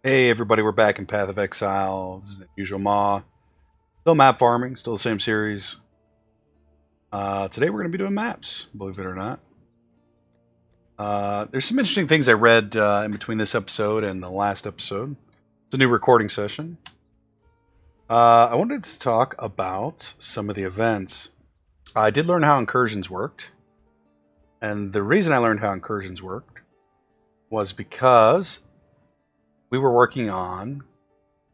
Hey everybody, we're back in Path of Exile. This is the usual MaW. Still map farming, still the same series. Today we're going to be doing maps, believe it or not. There's some interesting things I read in between this episode and the last episode. It's a new recording session. I wanted to talk about some of the events. I did learn how incursions worked. And the reason I learned how incursions worked was because we were working on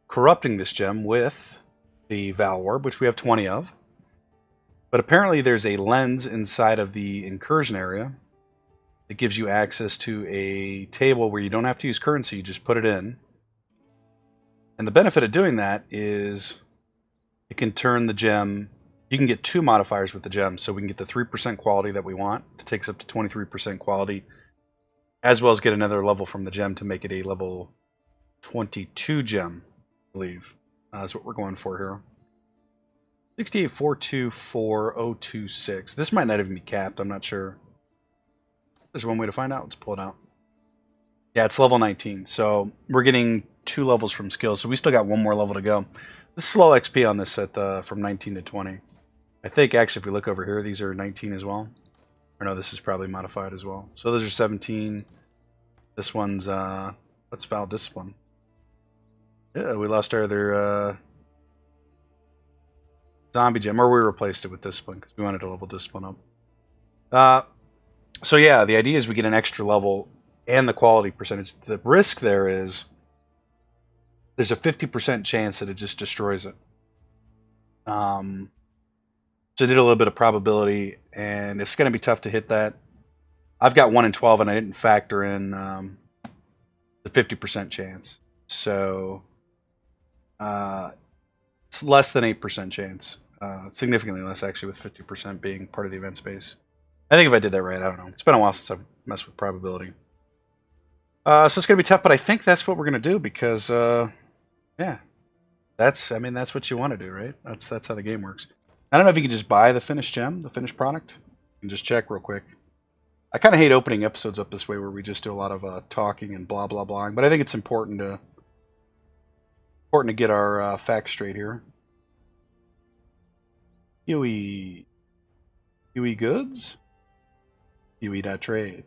corrupting this gem with the Val Orb, which we have 20 of. But apparently there's a lens inside of the incursion area that gives you access to a table where you don't have to use currency, you just put it in. And the benefit of doing that is it can turn the gem, you can get two modifiers with the gem, so we can get the 3% quality that we want to take us up to 23% quality, as well as get another level from the gem to make it a level 22 gem, I believe. That's what we're going for here. 68424026. This might not even be capped, I'm not sure. There's one way to find out. Let's pull it out. Yeah, it's level 19. So we're getting 2 levels from skill. So we still got one more level to go. This is slow XP on this at from 19 to 20. I think actually if we look over here, these are 19 as well. Or no, this is probably modified as well. So those are 17. This one's let's Val Discipline. Yeah, we lost our other zombie gem, or we replaced it with discipline because we wanted to level discipline up. So yeah, the idea is we get an extra level and the quality percentage. The risk there is there's a 50% chance that it just destroys it. So I did a little bit of probability, and it's going to be tough to hit that. I've got 1 in 12, and I didn't factor in the 50% chance. So it's less than 8% chance. Significantly less, actually, with 50% being part of the event space. I think if I did that right, I don't know. It's been a while since I've messed with probability. So it's going to be tough, but I think that's what we're going to do because, yeah, that's what you want to do, right? That's how the game works. I don't know if you can just buy the finished gem, the finished product. You can just check real quick. I kind of hate opening episodes up this way where we just do a lot of talking and blah blah blahing, but I think it's important to get our facts straight here. Huey goods. Huey.trade.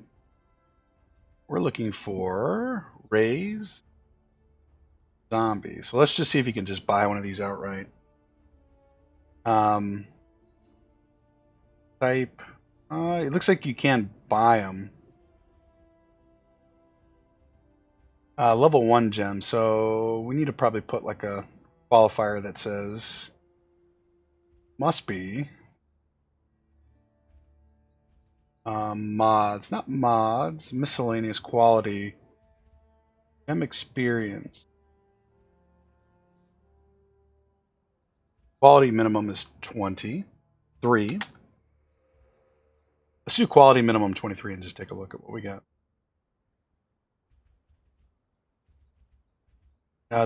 We're looking for raise zombie. So let's just see if you can just buy one of these outright. Type. It looks like you can buy them. Level 1 gem. So we need to probably put like a qualifier that says must be mods, not mods, miscellaneous quality, gem experience. Quality minimum is 23. Let's do quality minimum 23 and just take a look at what we got.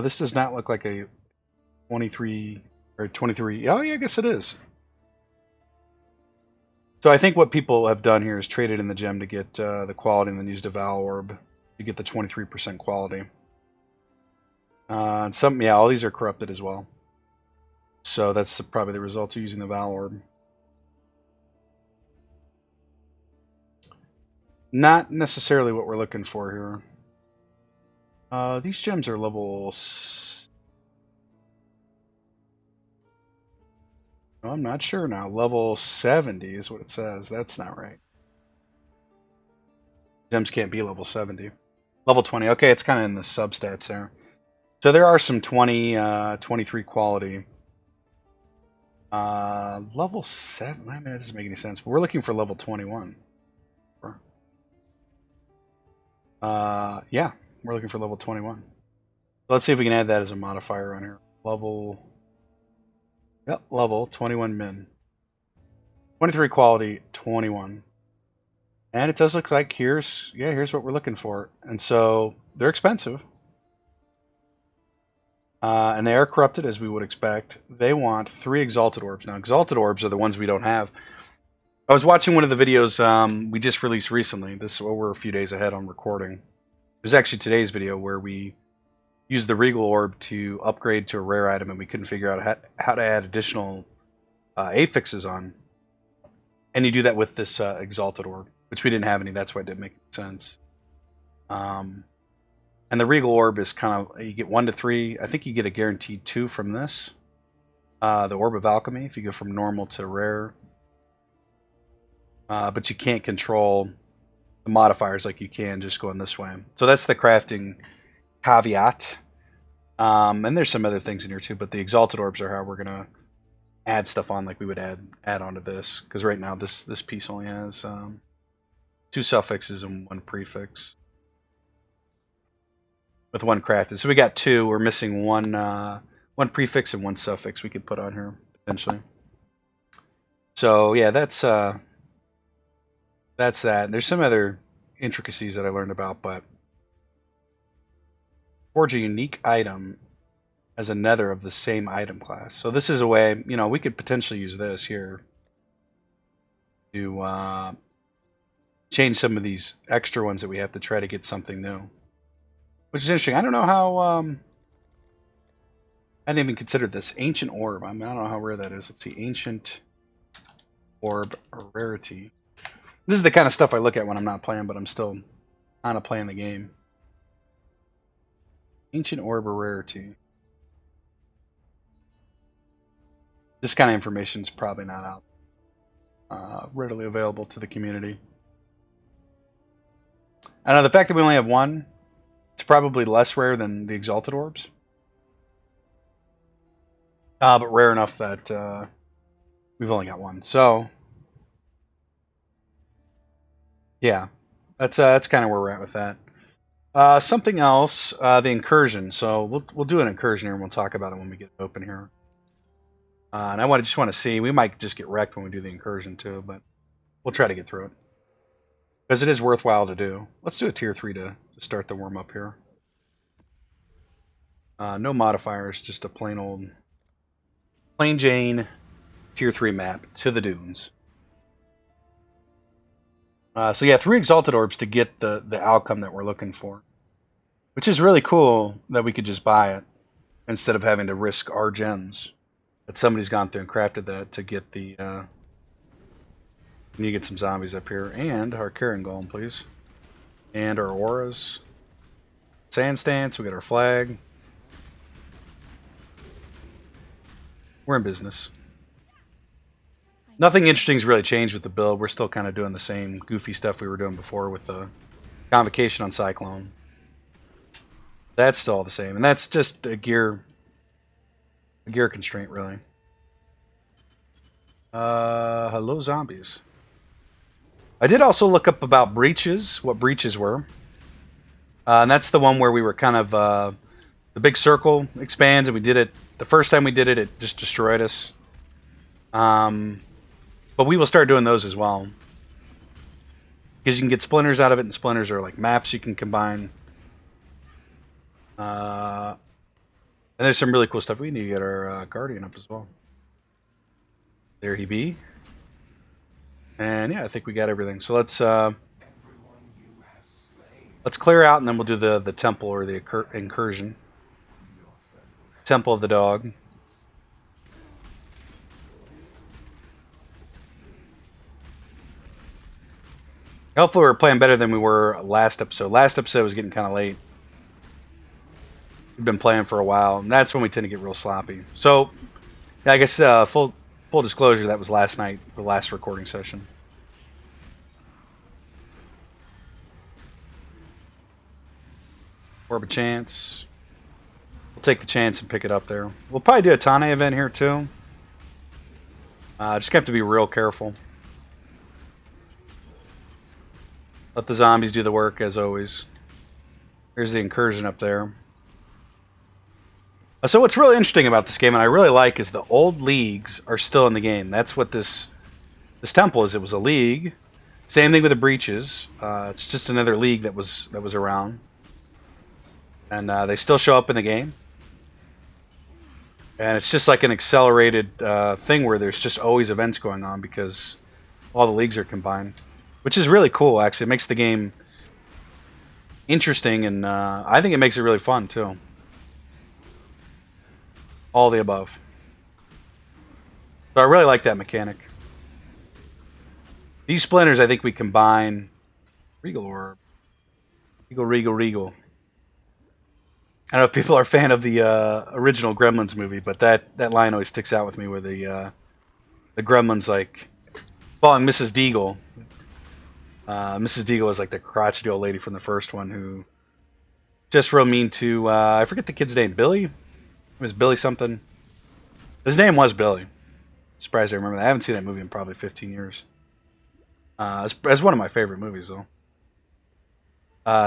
This does not look like a 23 or 23. Oh yeah, I guess it is. So I think what people have done here is traded in the gem to get the quality and then used a Val Orb to get the 23% quality. And some, yeah, all these are corrupted as well. So that's probably the result of using the Val Orb. Not necessarily what we're looking for here. These gems are level... I'm not sure now. Level 70 is what it says. That's not right. Gems can't be level 70. Level 20. Okay, it's kind of in the substats there. So there are some 20, 23 quality. Level 7. I mean, that doesn't make any sense. But we're looking for level 21. Yeah, we're looking for level 21. So let's see if we can add that as a modifier on here. Level... Yep, level 21 min. 23 quality, 21. And it does look like here's what we're looking for. And so they're expensive. And they are corrupted as we would expect. They want 3 exalted orbs. Now exalted orbs are the ones we don't have. I was watching one of the videos we just released recently. We're a few days ahead on recording. It was actually today's video where we use the Regal Orb to upgrade to a rare item, and we couldn't figure out how to add additional affixes on. And you do that with this Exalted Orb, which we didn't have any. That's why it didn't make sense. And the Regal Orb is kind of, you get 1 to 3. I think you get a guaranteed 2 from this. The Orb of Alchemy, if you go from normal to rare. But you can't control the modifiers like you can just going this way. So that's the crafting caveat. And there's some other things in here too, but the Exalted Orbs are how we're going to add stuff on like we would add onto this. Because right now this piece only has 2 suffixes and 1 prefix. With 1 crafted. So we got 2. We're missing 1 prefix and 1 suffix we could put on here eventually. So yeah, that's that. There's some other intricacies that I learned about, but forge a unique item as another of the same item class. So this is a way, you know, we could potentially use this here to change some of these extra ones that we have to try to get something new. Which is interesting. I don't know how I didn't even consider this. Ancient Orb. I mean, I don't know how rare that is. Let's see. Ancient Orb rarity. This is the kind of stuff I look at when I'm not playing, but I'm still kind of playing the game. Ancient Orb rarity. This kind of information is probably not out readily available to the community. I know the fact that we only have 1, it's probably less rare than the Exalted Orbs. But rare enough that we've only got 1. So yeah, that's kind of where we're at with that. Something else, the incursion. So we'll do an incursion here, and we'll talk about it when we get open here. And I just want to see. We might just get wrecked when we do the incursion too, but we'll try to get through it because it is worthwhile to do. Let's do a tier 3 to start the warm up here. No modifiers, just a plain Jane tier 3 map to the dunes. So yeah, 3 Exalted Orbs to get the outcome that we're looking for. Which is really cool that we could just buy it instead of having to risk our gems. That somebody's gone through and crafted that to get the... we need to get some zombies up here. And our Carrion Golem, please. And our auras. Sand stance, we got our flag. We're in business. Nothing interesting's really changed with the build. We're still kind of doing the same goofy stuff we were doing before with the Convocation on Cyclone. That's still all the same, and that's just a gear constraint, really. Hello, zombies. I did also look up about breaches, what breaches were, and that's the one where we were kind of the big circle expands, and we did it the first time we did it. It just destroyed us. But we will start doing those as well. Because you can get splinters out of it, and splinters are like maps you can combine. And there's some really cool stuff. We need to get our Guardian up as well. There he be. And yeah, I think we got everything. So let's clear out, and then we'll do the temple or the incursion. Temple of the Dog. Hopefully we're playing better than we were last episode. Last episode was getting kind of late. We've been playing for a while, and that's when we tend to get real sloppy. So, yeah, I guess full disclosure, that was last night, the last recording session. Orb of Chance. We'll take the chance and pick it up there. We'll probably do a Tane event here too. Just have to be real careful. Let the zombies do the work, as always. Here's the incursion up there. So what's really interesting about this game, and I really like, is the old leagues are still in the game. That's what this temple is. It was a league. Same thing with the breaches. It's just another league that was around. And they still show up in the game. And it's just like an accelerated thing where there's just always events going on because all the leagues are combined. Which is really cool, actually. It makes the game interesting, and I think it makes it really fun, too. All the above. So I really like that mechanic. These splinters, I think we combine Regal Orb. Regal. I don't know if people are a fan of the original Gremlins movie, but that line always sticks out with me where the Gremlins like following Mrs. Deagle. Mrs. Deagle was like the crotchety old lady from the first one who just real mean to I forget the kid's name. Billy? It was Billy something. His name was Billy. Surprised I remember that. I haven't seen that movie in probably 15 years. It's one of my favorite movies though.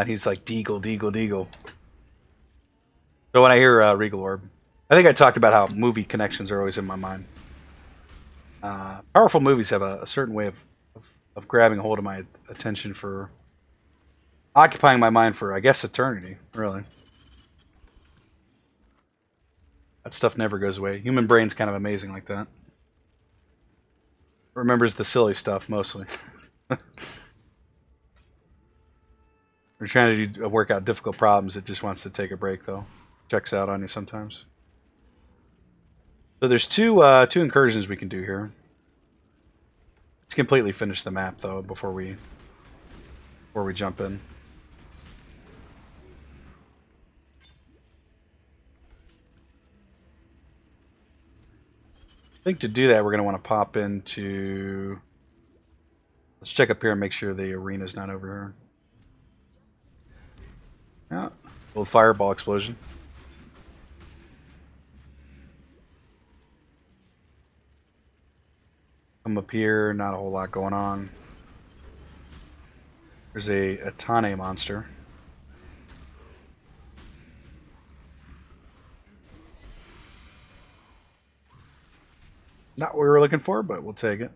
He's like Deagle. So when I hear Regal Orb, I think I talked about how movie connections are always in my mind. Powerful movies have a certain way of grabbing hold of my attention for occupying my mind for, I guess, eternity, really. That stuff never goes away. Human brain's kind of amazing like that. Remembers the silly stuff mostly. We're trying to work out difficult problems. It just wants to take a break, though. Checks out on you sometimes. So there's two incursions we can do here. Let's completely finish the map, though, before we jump in. I think to do that, we're going to want to pop into... Let's check up here and make sure the arena's not over here. Yeah, little fireball explosion. Come up here, not a whole lot going on. There's a Tane monster. Not what we were looking for, but we'll take it.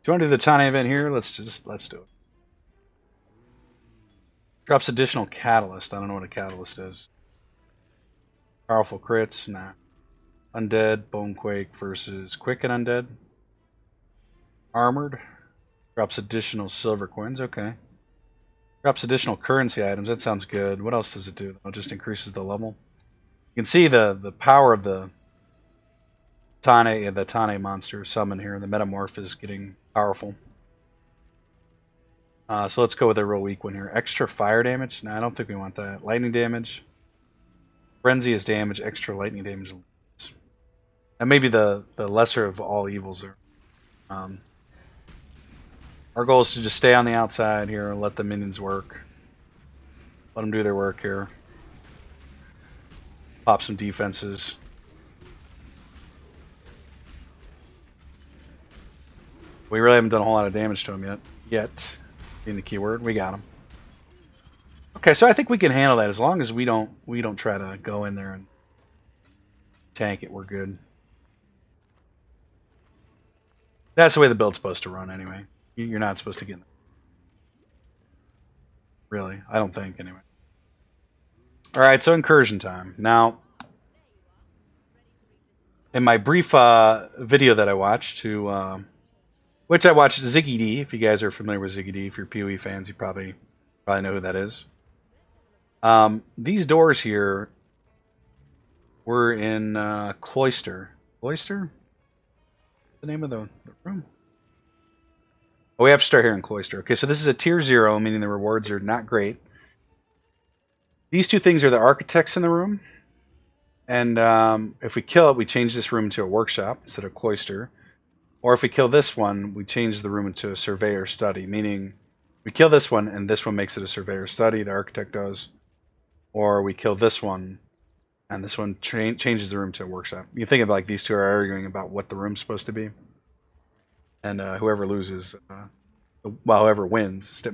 Do you want to do the Tane event here? Let's do it. Drops additional catalyst. I don't know what a catalyst is. Powerful crits? Nah. Undead, Bonequake versus Quick and Undead. Armored. Drops additional silver coins. Okay. Drops additional currency items. That sounds good. What else does it do? It just increases the level. You can see the power of the Tane monster summon here. The metamorph is getting powerful. So let's go with a real weak one here. Extra fire damage? No, I don't think we want that. Lightning damage. Frenzy is damage. Extra lightning damage. And maybe the lesser of all evils are. Our goal is to just stay on the outside here and let the minions work. Let them do their work here. Pop some defenses. We really haven't done a whole lot of damage to them yet. Being the keyword, we got them. Okay, so I think we can handle that as long as we don't try to go in there and tank it. We're good. That's the way the build's supposed to run, anyway. You're not supposed to get. Really, I don't think, anyway. All right, so incursion time now. In my brief video that I watched which I watched Ziggy D. If you guys are familiar with Ziggy D, if you're PoE fans, you probably know who that is. These doors here were in Cloister. Cloister? The name of the room? Oh, we have to start here in Cloister. Okay, so this is a tier 0, meaning the rewards are not great. These two things are the architects in the room. And if we kill it, we change this room to a workshop instead of Cloister. Or if we kill this one, we change the room into a surveyor study, meaning we kill this one and this one makes it a surveyor study, the architect does. Or we kill this one and this one changes the room to a workshop. You think of like these two are arguing about what the room's supposed to be. And whoever loses, whoever wins,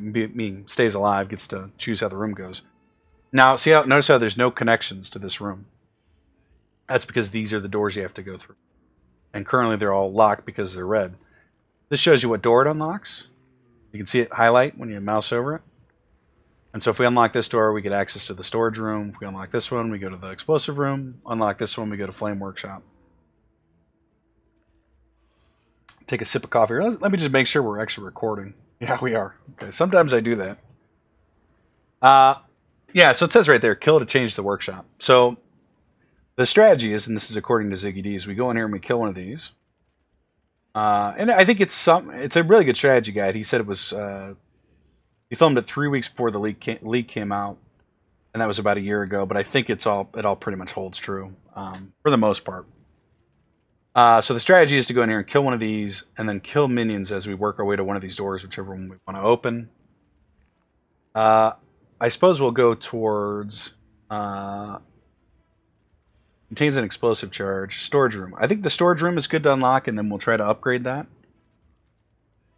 stays alive, gets to choose how the room goes. Now, notice how there's no connections to this room. That's because these are the doors you have to go through. And currently they're all locked because they're red. This shows you what door it unlocks. You can see it highlight when you mouse over it. And so if we unlock this door, we get access to the storage room. If we unlock this one, we go to the explosive room. Unlock this one, we go to Flame Workshop. Take a sip of coffee. Let me just make sure we're actually recording. Yeah, we are. Okay, sometimes I do that. Yeah, so it says right there, kill to change the workshop. So The strategy is, and this is according to Ziggy D, is we go in here and we kill one of these. And I think it's a really good strategy guide. He said it was he filmed it 3 weeks before the leak came out, and that was about a year ago. But I think it all pretty much holds true for the most part. So the strategy is to go in here and kill one of these, and then kill minions as we work our way to one of these doors, whichever one we want to open. I suppose we'll go towards contains an explosive charge. Storage room. I think the storage room is good to unlock, and then we'll try to upgrade that.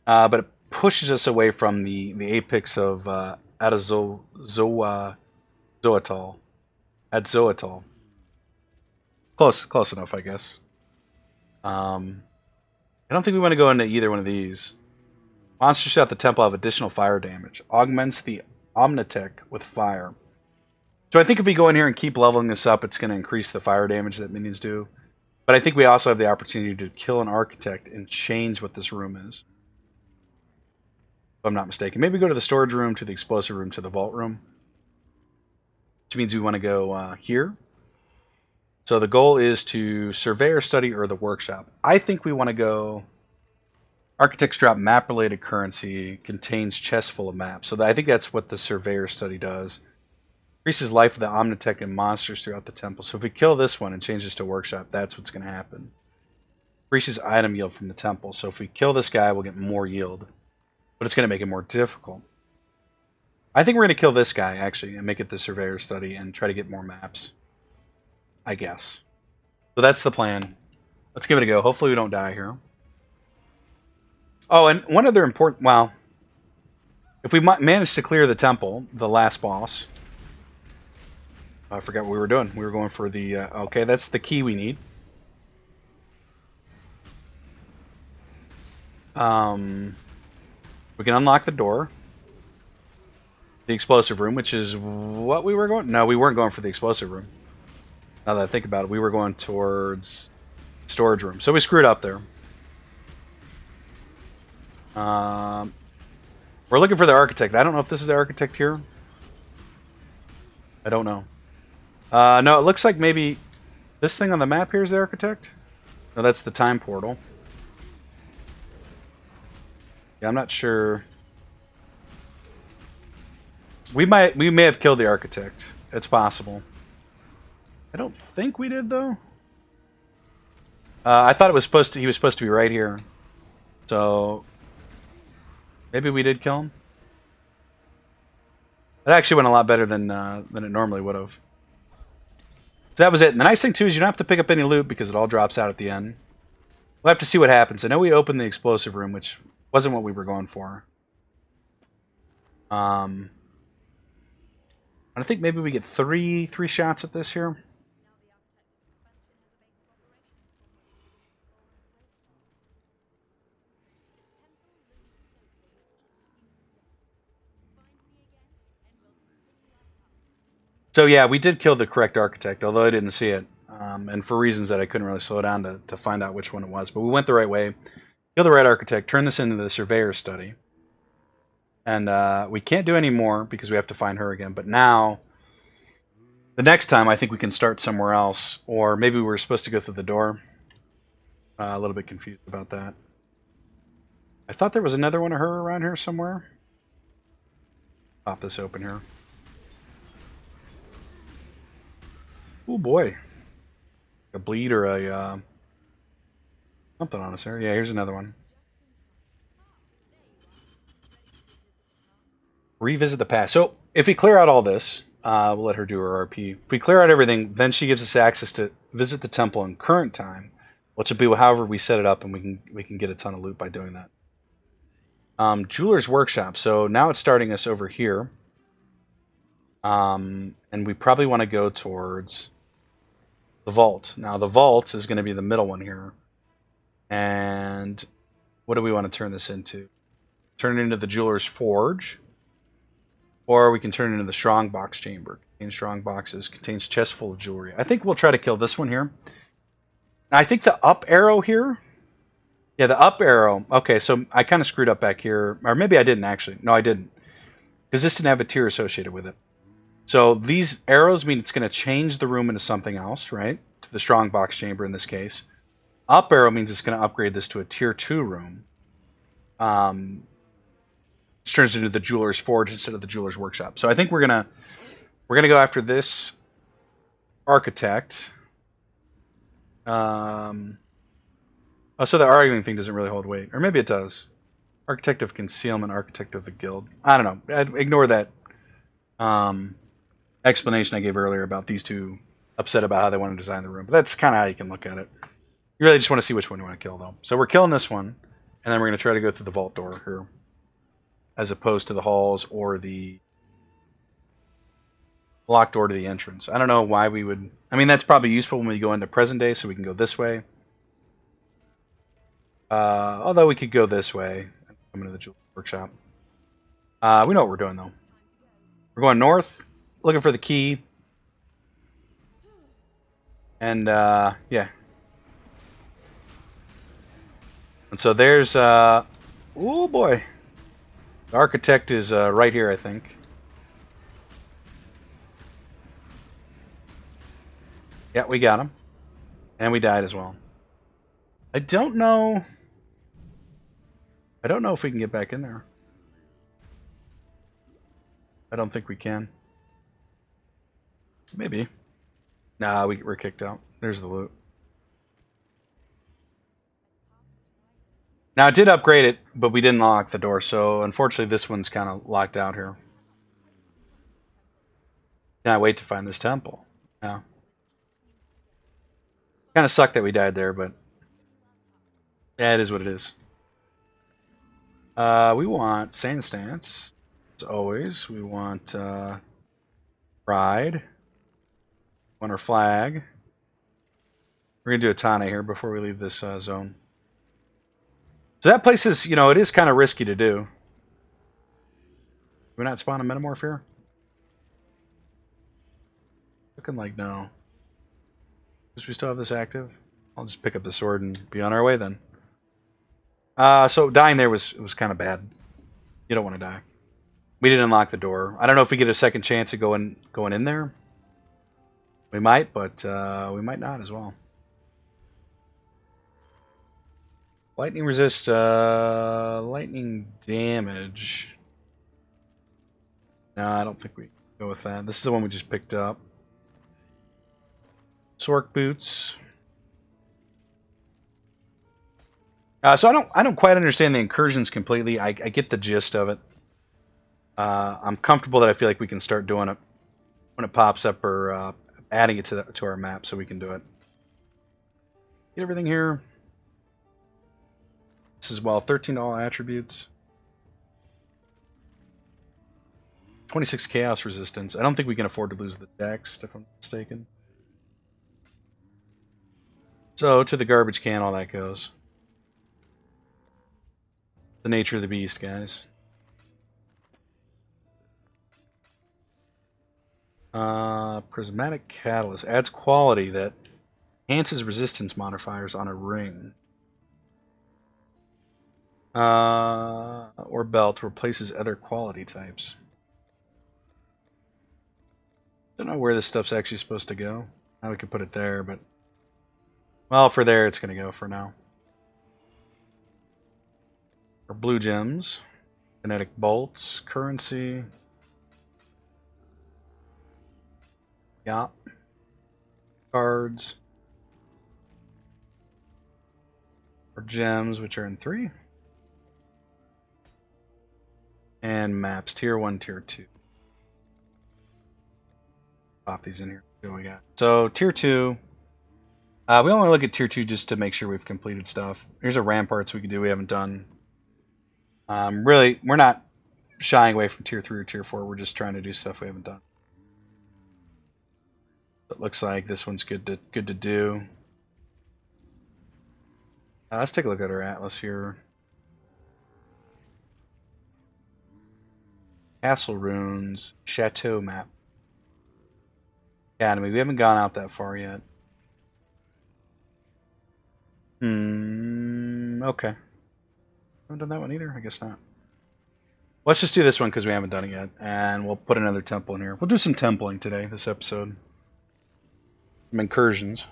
But it pushes us away from the apex of Zoatol. Close enough, I guess. I don't think we want to go into either one of these. Monsters at the temple have additional fire damage. Augments the Omnitech with fire. So I think if we go in here and keep leveling this up, it's going to increase the fire damage that minions do. But I think we also have the opportunity to kill an architect and change what this room is. If I'm not mistaken. Maybe go to the storage room, to the explosive room, to the vault room. Which means we want to go here. So the goal is to surveyor study or the workshop. I think we want to go architects drop map related currency, contains chest full of maps. So I think that's what the surveyor study does. Increases life of the Omnitech and monsters throughout the temple. So if we kill this one and change this to workshop, that's what's going to happen. Increases item yield from the temple. So if we kill this guy, we'll get more yield. But it's going to make it more difficult. I think we're going to kill this guy, actually, and make it the surveyor study and try to get more maps. I guess. So that's the plan. Let's give it a go. Hopefully we don't die here. Oh, and one other important... Well, if we manage to clear the temple, the last boss... I forgot what we were doing. We were going for the... okay, that's the key we need. We can unlock the door. The explosive room, which is what we were going... No, we weren't going for the explosive room. Now that I think about it, we were going towards storage room. So we screwed up there. We're looking for the architect. I don't know if this is the architect here. I don't know. No, it looks like maybe this thing on the map here is the architect. No, that's the time portal. Yeah, I'm not sure. We may have killed the architect. It's possible. I don't think we did though. I thought he was supposed to be right here. So maybe we did kill him. It actually went a lot better than it normally would have. So that was it. And the nice thing too is you don't have to pick up any loot because it all drops out at the end. We'll have to see what happens. I know we opened the explosive room, which wasn't what we were going for. I think maybe we get three shots at this here. So yeah, we did kill the correct architect, although I didn't see it. And for reasons that I couldn't really slow down to find out which one it was. But we went the right way. Killed the right architect, turned this into the surveyor study. And we can't do any more because we have to find her again. But now, the next time, I think we can start somewhere else. Or maybe we were supposed to go through the door. A little bit confused about that. I thought there was another one of her around here somewhere. Pop this open here. Oh boy. A bleed or a something on us here. Yeah, here's another one. Revisit the past. So if we clear out all this, we'll let her do her RP. If we clear out everything, then she gives us access to visit the temple in current time, which will be however we set it up, and we can get a ton of loot by doing that. Jeweler's workshop. So now it's starting us over here. And we probably want to go towards the vault. Now the vault is going to be the middle one here. And what do we want to turn this into? Turn it into the jeweler's forge. Or we can turn it into the strongbox chamber. Contains strong boxes. Contains chest full of jewelry. I think we'll try to kill this one here. I think the up arrow here. Yeah, the up arrow. Okay, so I kind of screwed up back here. Or maybe I didn't actually. No, I didn't. Because this didn't have a tier associated with it. So these arrows mean it's going to change the room into something else, right? to the strong box chamber in this case. Up arrow means it's going to upgrade this to a tier 2 room. It turns into the jeweler's forge instead of the jeweler's workshop. So I think we're gonna go after this architect. Oh, so the arguing thing doesn't really hold weight, or maybe it does. Architect of concealment, architect of the guild. I don't know. I'd ignore that explanation I gave earlier about these two upset about how they want to design the room. But that's kind of how you can look at it. You really just want to see which one you want to kill, though. So we're killing this one, and then we're going to try to go through the vault door here, as opposed to the halls or the locked door to the entrance. I don't know why we would... I mean, that's probably useful when we go into present day, so we can go this way. Although we could go this way and come into the jewelry workshop. We know what we're doing, though. We're going north, looking for the key. And, yeah. And so there's... oh, boy. The architect is right here, I think. Yeah, we got him. And we died as well. I don't know if we can get back in there. I don't think we can. Maybe. Nah, we're kicked out. There's the loot. Now, it did upgrade it, but we didn't lock the door, so unfortunately this one's kind of locked out here. Can't wait to find this temple. Yeah. Kind of sucked that we died there, but yeah, it is what it is. We want Sand Stance, as always. We want Pride. We want our flag. We're going to do a Tana here before we leave this zone. So that place is, you know, it is kind of risky to do. We're not spawn a metamorph here? Looking like no. Because we still have this active. I'll just pick up the sword and be on our way then. So dying there was kind of bad. You don't want to die. We didn't unlock the door. I don't know if we get a second chance at going in there. We might, but we might not as well. Lightning resist lightning damage. No, I don't think we go with that. This is the one we just picked up. Sork boots. So I don't quite understand the incursions completely. I get the gist of it. I'm comfortable that I feel like we can start doing it when it pops up, or adding it to our map so we can do it. Get everything here. This as well. 13 all attributes. 26 chaos resistance. I don't think we can afford to lose the dex, if I'm not mistaken. So to the garbage can, all that goes. The nature of the beast, guys. Prismatic Catalyst adds quality that enhances resistance modifiers on a ring. Or belt replaces other quality types. Don't know where this stuff's actually supposed to go. Now we can put it there, but well, for there it's going to go for now. Our blue gems, kinetic bolts, currency. Yeah. Cards. Our gems, which are in 3. And maps, tier 1, tier 2. Pop these in here. See what we got. So, tier 2. We only want to look at tier 2 just to make sure we've completed stuff. Here's a ramparts we could do we haven't done. Really, we're not shying away from tier 3 or tier 4. We're just trying to do stuff we haven't done. It looks like this one's good to do. Let's take a look at our atlas here. Castle runes, chateau map, academy. We haven't gone out that far yet. Okay. Haven't done that one either. I guess not. Let's just do this one because we haven't done it yet, and we'll put another temple in here. We'll do some templing today, this episode. Some incursions.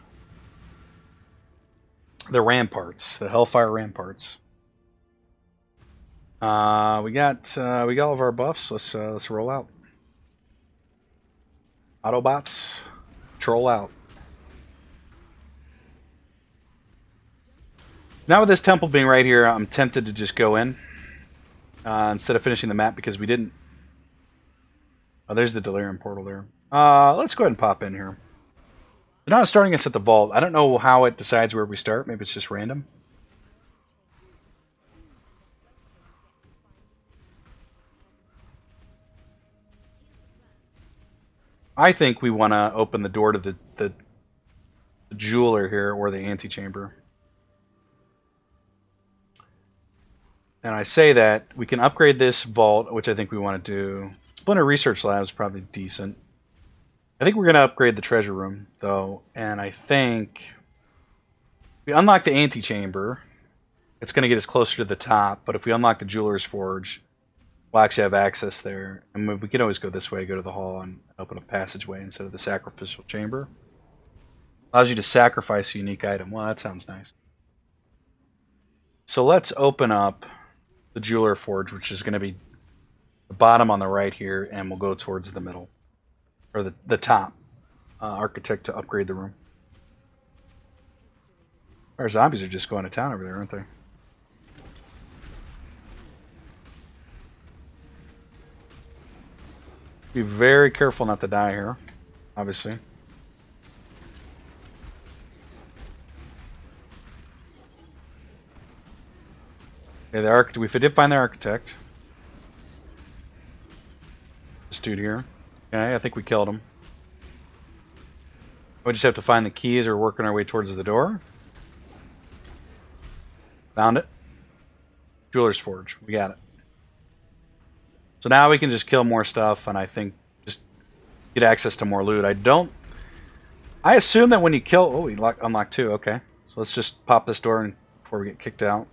the ramparts, the Hellfire ramparts. We got all of our buffs. Let's roll out. Autobots, troll out. Now with this temple being right here, I'm tempted to just go in instead of finishing the map because we didn't. Oh, there's the Delirium portal there. Let's go ahead and pop in here. They're not starting us at the vault. I don't know how it decides where we start. Maybe it's just random. I think we want to open the door to the jeweler here, or the antechamber. And I say that we can upgrade this vault, which I think we want to do. Splinter Research Lab is probably decent. I think we're going to upgrade the treasure room, though. And I think we unlock the antechamber. It's going to get us closer to the top. But if we unlock the jeweler's forge, we'll actually have access there. And we can always go this way, go to the hall, and open a passageway instead of the sacrificial chamber. Allows you to sacrifice a unique item. Well, that sounds nice. So let's open up the jeweler forge, which is going to be the bottom on the right here, and we'll go towards the middle, or the top architect to upgrade the room. Our zombies are just going to town over there, aren't they? Be very careful not to die here, obviously. Okay, we did find the architect. This dude here. Okay, I think we killed him. We just have to find the keys. We're working our way towards the door. Found it. Jeweler's Forge. We got it. So now we can just kill more stuff, and I think just get access to more loot. I assume that when you kill... Oh, we unlocked 2. Okay. So let's just pop this door before we get kicked out.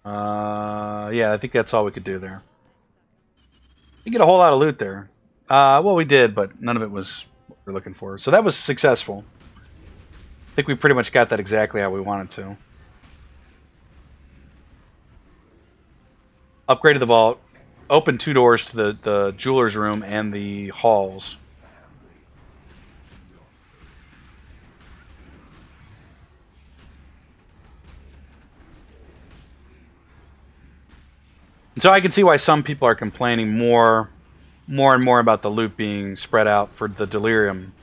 Yeah, I think that's all we could do there. You get a whole lot of loot there. Well, we did, but none of it was what we were looking for. So that was successful. I think we pretty much got that exactly how we wanted to. Upgraded the vault. Opened 2 doors to the jeweler's room and the halls. And so I can see why some people are complaining more and more about the loot being spread out for the Delirium.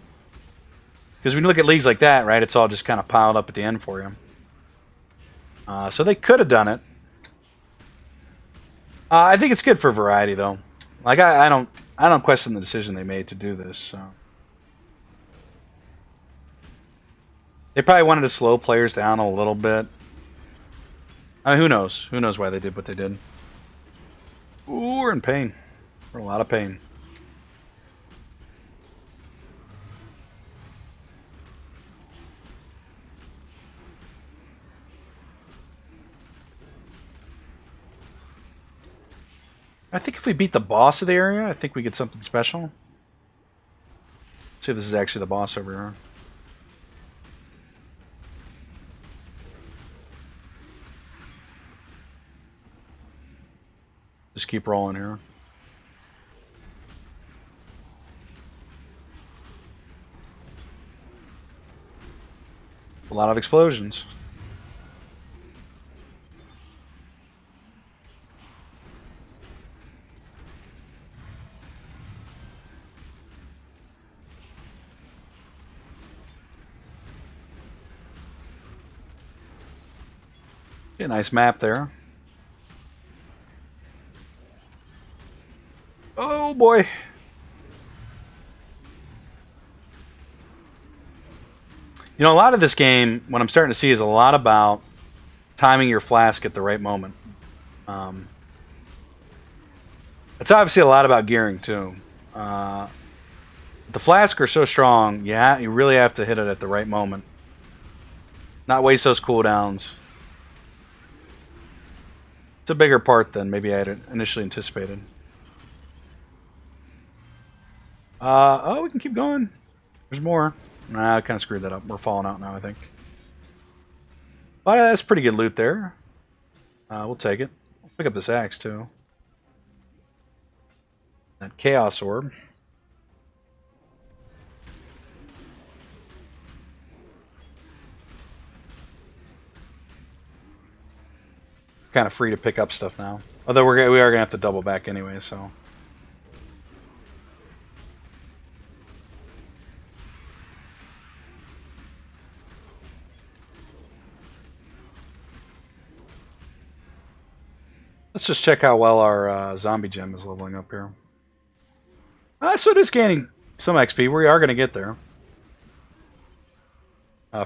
Because when you look at leagues like that, right, it's all just kind of piled up at the end for you. So they could have done it. I think it's good for variety, though. Like I don't question the decision they made to do this. So they probably wanted to slow players down a little bit. I mean, who knows? Who knows why they did what they did? Ooh, we're in pain. We're in a lot of pain. I think if we beat the boss of the area, I think we get something special. Let's see if this is actually the boss over here. Just keep rolling here. A lot of explosions. Okay, nice map there. Oh boy. You know, a lot of this game, what I'm starting to see is a lot about timing your flask at the right moment. It's obviously a lot about gearing too. The flasks are so strong, yeah, you really have to hit it at the right moment. Not waste those cooldowns. It's a bigger part than maybe I had initially anticipated. Oh, we can keep going. There's more. Nah, I kind of screwed that up. We're falling out now, I think. But that's pretty good loot there. We'll take it. We'll pick up this axe too. That chaos orb. Kind of free to pick up stuff now. Although we are gonna have to double back anyway, so. Let's just check how well our zombie gem is leveling up here. So it is gaining some XP. We are going to get there.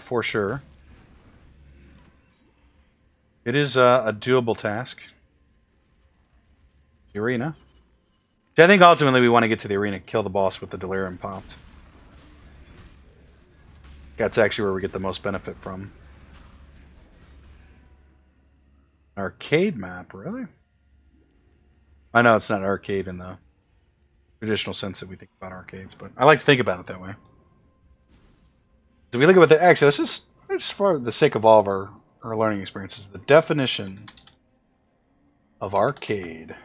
For sure. It is a doable task. The arena. I think ultimately we want to get to the arena, kill the boss with the Delirium popped. That's actually where we get the most benefit from. Arcade map, really? I know it's not arcade in the traditional sense that we think about arcades, but I like to think about it that way. So we look at the actually, that's just for the sake of all of our learning experiences. The definition of arcade: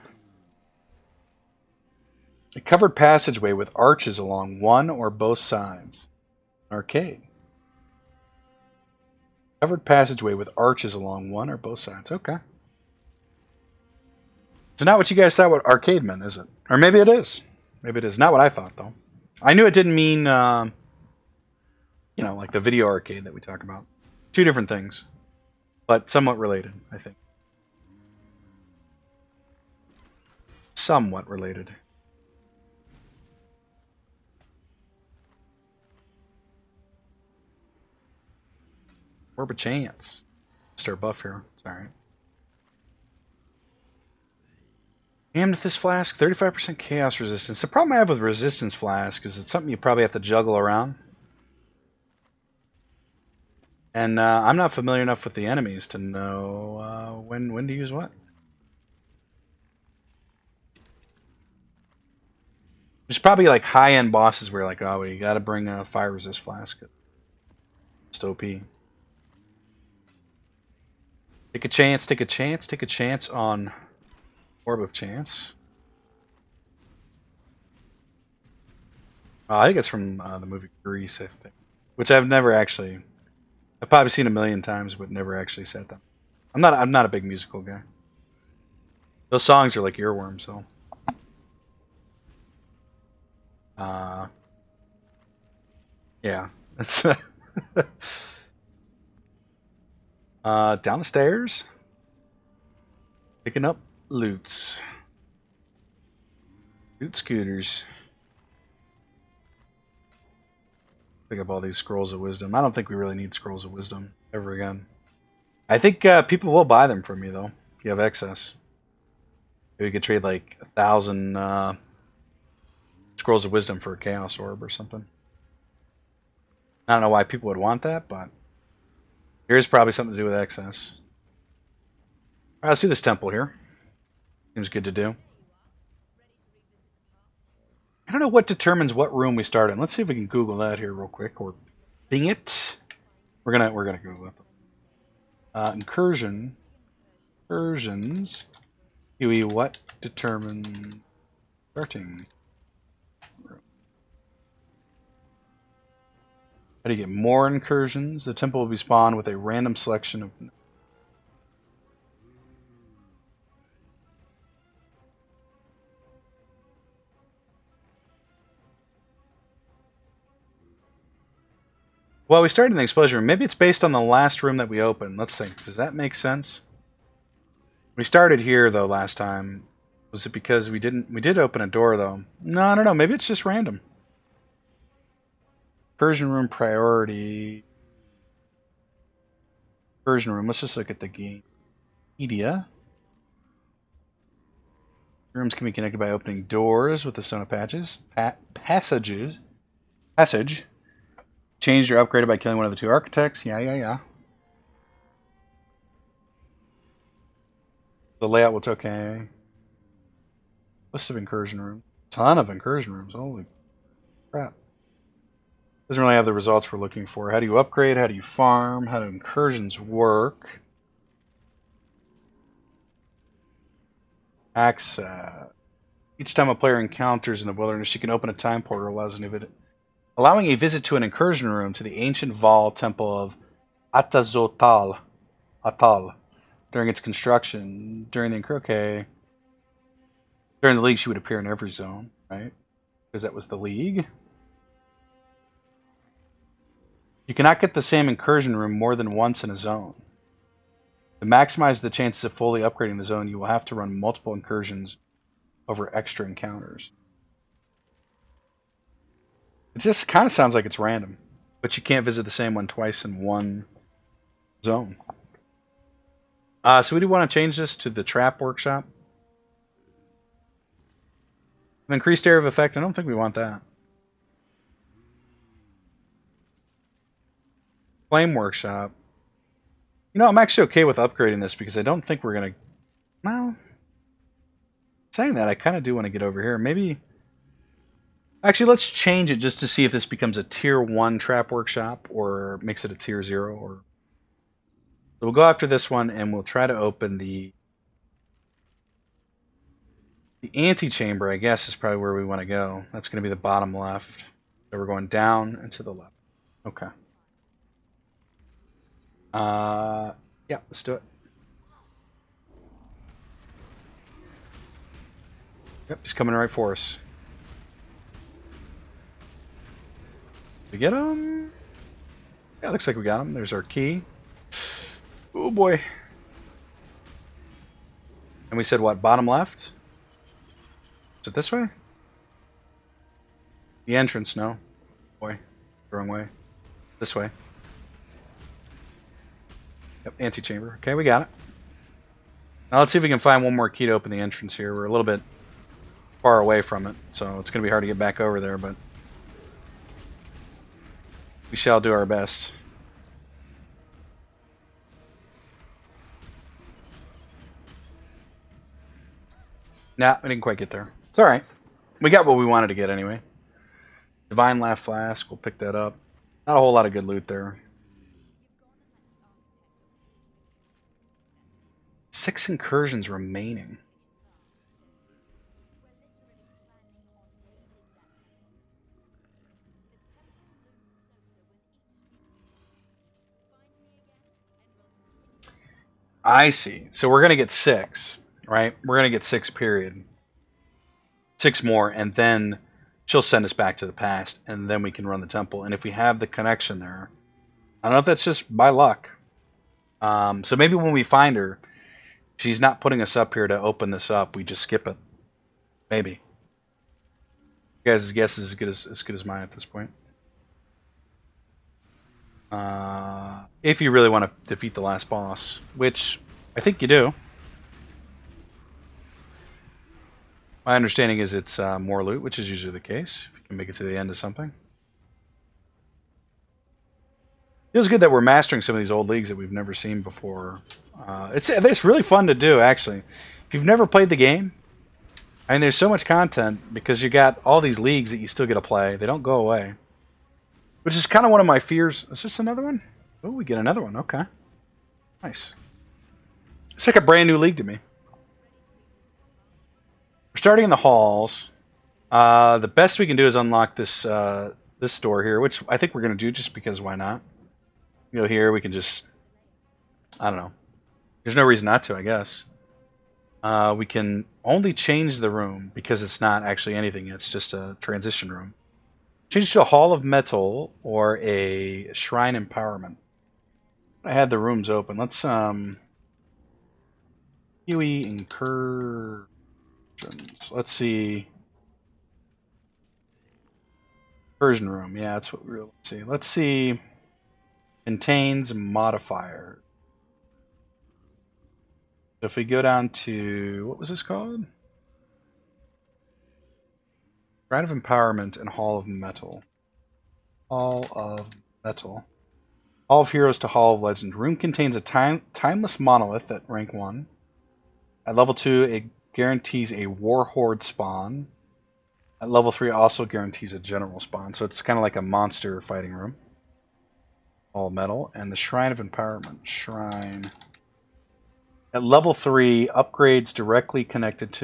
a covered passageway with arches along one or both sides. Arcade. Covered passageway with arches along one or both sides. Okay. So not what you guys thought what arcade meant, is it? Or maybe it is. Maybe it is. Not what I thought, though. I knew it didn't mean, you know, like the video arcade that we talk about. Two different things, but somewhat related, I think. Somewhat related. Orb of Chance. Start buff here. It's alright. Amethyst Flask, 35% Chaos Resistance. The problem I have with Resistance Flask is it's something you probably have to juggle around. And I'm not familiar enough with the enemies to know when to use what. There's probably like high-end bosses where like, oh, you gotta bring a Fire Resist Flask. It's OP. Take a chance, take a chance, take a chance on Orb of Chance. I think it's from the movie Grease, I think. Which I've never actually... I've probably seen a million times, but never actually said them. I'm not a big musical guy. Those songs are like earworms, so... yeah. Down the stairs. Picking up loots. Loot scooters. Pick up all these scrolls of wisdom. I don't think we really need scrolls of wisdom ever again. I think people will buy them from you though, if you have excess. Maybe we could trade like 1,000 scrolls of wisdom for a chaos orb or something. I don't know why people would want that, but there is probably something to do with excess. Alright, let's do this temple here. Seems good to do. I don't know what determines what room we start in. Let's see if we can Google that here real quick, or Bing it. We're gonna Google it. Incursions. UE, what determine starting? How do you get more incursions? The temple will be spawned with a random selection of... Well, we started in the explosion room. Maybe it's based on the last room that we opened. Let's think. Does that make sense? We started here, though, last time. Was it because we did open a door, though? No, I don't know. Maybe it's just random. Incursion room priority. Incursion room. Let's just look at the game. Media. Rooms can be connected by opening doors with the stone patches. Passage. Changed or upgraded by killing one of the two architects. Yeah. The layout was okay. List of incursion rooms. Ton of incursion rooms. Holy crap. Doesn't really have the results we're looking for. How do you upgrade? How do you farm? How do incursions work? Access. Each time a player encounters in the wilderness, you can open a time portal allowing a visit to an incursion room to the ancient Val temple of Atazotal. Atal. During its construction, during the league, she would appear in every zone, right? Because that was the league. You cannot get the same incursion room more than once in a zone. To maximize the chances of fully upgrading the zone, you will have to run multiple incursions over extra encounters. It just kind of sounds like it's random, but you can't visit the same one twice in one zone. So we do want to change this to the trap workshop. An increased area of effect, I don't think we want that. Flame workshop. You know, I'm actually okay with upgrading this because I don't think we're going to... Well, saying that, I kind of do want to get over here. Maybe... Actually, let's change it just to see if this becomes a tier 1 trap workshop or makes it a tier 0. So we'll go after this one and we'll try to open the antechamber, I guess, is probably where we want to go. That's going to be the bottom left. So we're going down and to the left. Okay. Yeah, let's do it. Yep, he's coming right for us. Did we get him? Yeah, looks like we got him. There's our key. Oh boy. And we said what? Bottom left? Is it this way? The entrance, no. Boy, the wrong way. This way. Yep, antechamber. Okay, we got it. Now let's see if we can find one more key to open the entrance here. We're a little bit far away from it, so it's going to be hard to get back over there, but we shall do our best. Nah, we didn't quite get there. It's alright. We got what we wanted to get anyway. Divine Laugh Flask, we'll pick that up. Not a whole lot of good loot there. 6 incursions remaining. I see. So we're going to get 6, right? We're going to get 6 period. 6 more, and then she'll send us back to the past, and then we can run the temple. And if we have the connection there, I don't know if that's just by luck. So maybe when we find her, she's not putting us up here to open this up. We just skip it. Maybe. You guys' guess is as good as mine at this point. If you really want to defeat the last boss, which I think you do. My understanding is it's more loot, which is usually the case. If you can make it to the end of something. Feels good that we're mastering some of these old leagues that we've never seen before. It's really fun to do, actually. If you've never played the game, I mean, there's so much content because you got all these leagues that you still get to play. They don't go away. Which is kind of one of my fears. Is this another one? Oh, we get another one. Okay. Nice. It's like a brand new league to me. We're starting in the halls. The best we can do is unlock this this door here, which I think we're going to do just because why not? You go here, we can just... I don't know. There's no reason not to, I guess. We can only change the room because it's not actually anything. It's just a transition room. Change to a Hall of Metal or a Shrine Empowerment. I had the rooms open. Let's Huey Incursions. Let's see. Incursion room. Yeah, that's what we'll see. Let's see. Contains modifier. So if we go down to, what was this called? Shrine of Empowerment and Hall of Metal. Hall of Metal. Hall of Heroes to Hall of Legend. Room contains a timeless monolith at rank 1. At level 2, it guarantees a War Horde spawn. At level 3 also guarantees a general spawn, so it's kind of like a monster fighting room. All metal. And the Shrine of Empowerment. Shrine. At level 3, upgrades directly connected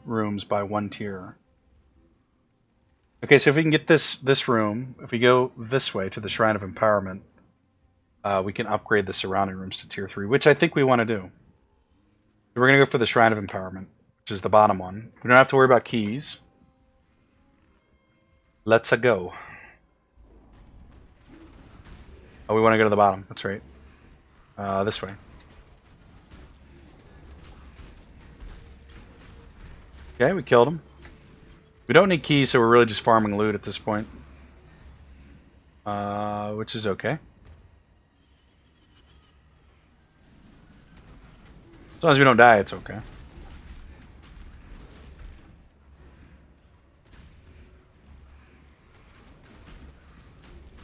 rooms by 1 tier. Okay, so if we can get this room, if we go this way to the Shrine of Empowerment, we can upgrade the surrounding rooms to tier 3, which I think we want to do. So we're going to go for the Shrine of Empowerment, which is the bottom one. We don't have to worry about keys. Let's go. Oh, we want to go to the bottom. That's right. This way. Okay, we killed him. We don't need keys, so we're really just farming loot at this point. Which is okay. As long as we don't die, it's okay.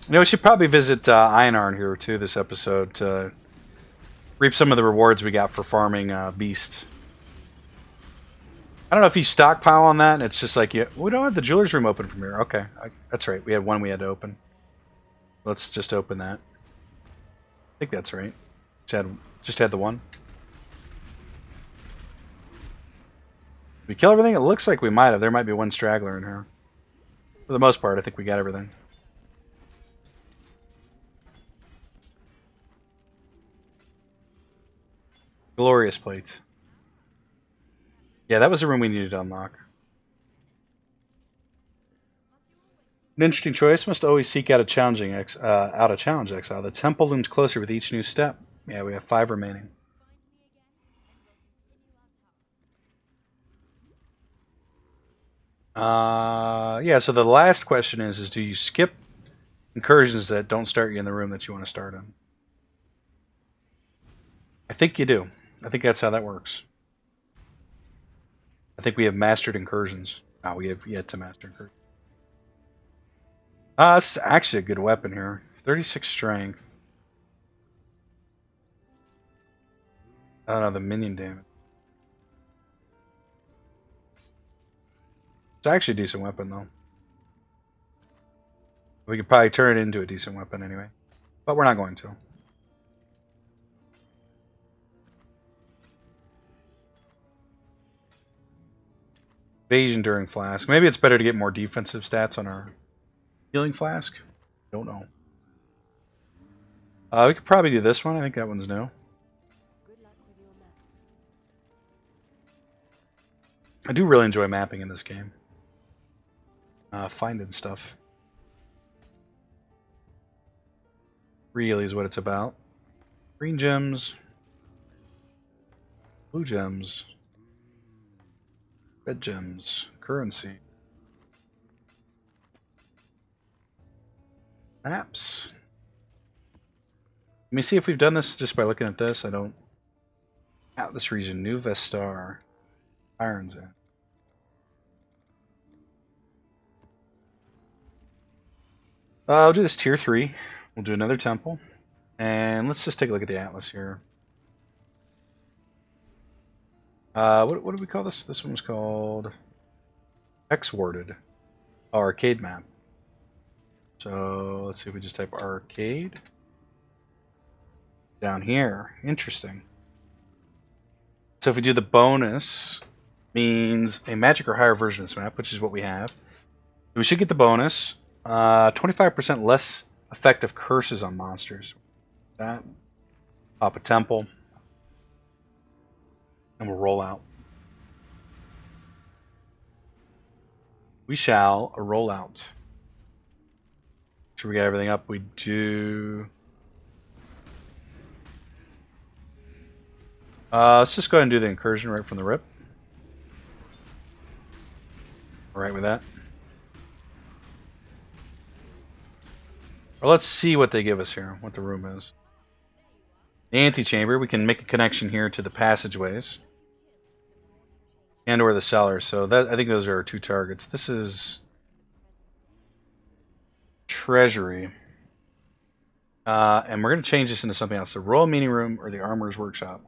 You know, we should probably visit Einar here too this episode to reap some of the rewards we got for farming Beast. I don't know if you stockpile on that, and it's just like, we don't have the jeweler's room open from here. Okay, that's right. We had one we had to open. Let's just open that. I think that's right. Just had the one. Did we kill everything? It looks like we might have. There might be one straggler in here. For the most part, I think we got everything. Glorious plate. Yeah, that was the room we needed to unlock. An interesting choice. Must always seek out a challenge, Exile. The temple looms closer with each new step. Yeah, we have 5 remaining. Yeah, so the last question is do you skip incursions that don't start you in the room that you want to start in? I think you do. I think that's how that works. I think we have mastered incursions. No, we have yet to master incursions. This is actually a good weapon here. 36 strength. I don't know, the minion damage. It's actually a decent weapon, though. We could probably turn it into a decent weapon anyway. But we're not going to. Evasion during flask. Maybe it's better to get more defensive stats on our healing flask. Don't know. We could probably do this one. I think that one's new. I do really enjoy mapping in this game. Finding stuff. Really is what it's about. Green gems. Blue gems. Red gems. Currency. Maps. Let me see if we've done this just by looking at this. I don't. Out this region. New Vestar. Irons in. I'll do this tier 3. We'll do another temple. And let's just take a look at the atlas here. What do we call this? This one was called X-Worded. Oh, arcade map. So let's see if we just type arcade. Down here. Interesting. So if we do the bonus, means a magic or higher version of this map, which is what we have. We should get the bonus. 25% less effective curses on monsters. That. Pop a temple. And we'll roll out. We shall roll out. Sure we got everything up. We do. Let's just go ahead and do the incursion right from the rip. Alright with that. Or let's see what they give us here, what the room is. The antechamber, we can make a connection here to the passageways. And or the cellar, so that I think those are our 2 targets. This is treasury. And we're going to change this into something else. The royal meeting room or the armorer's workshop.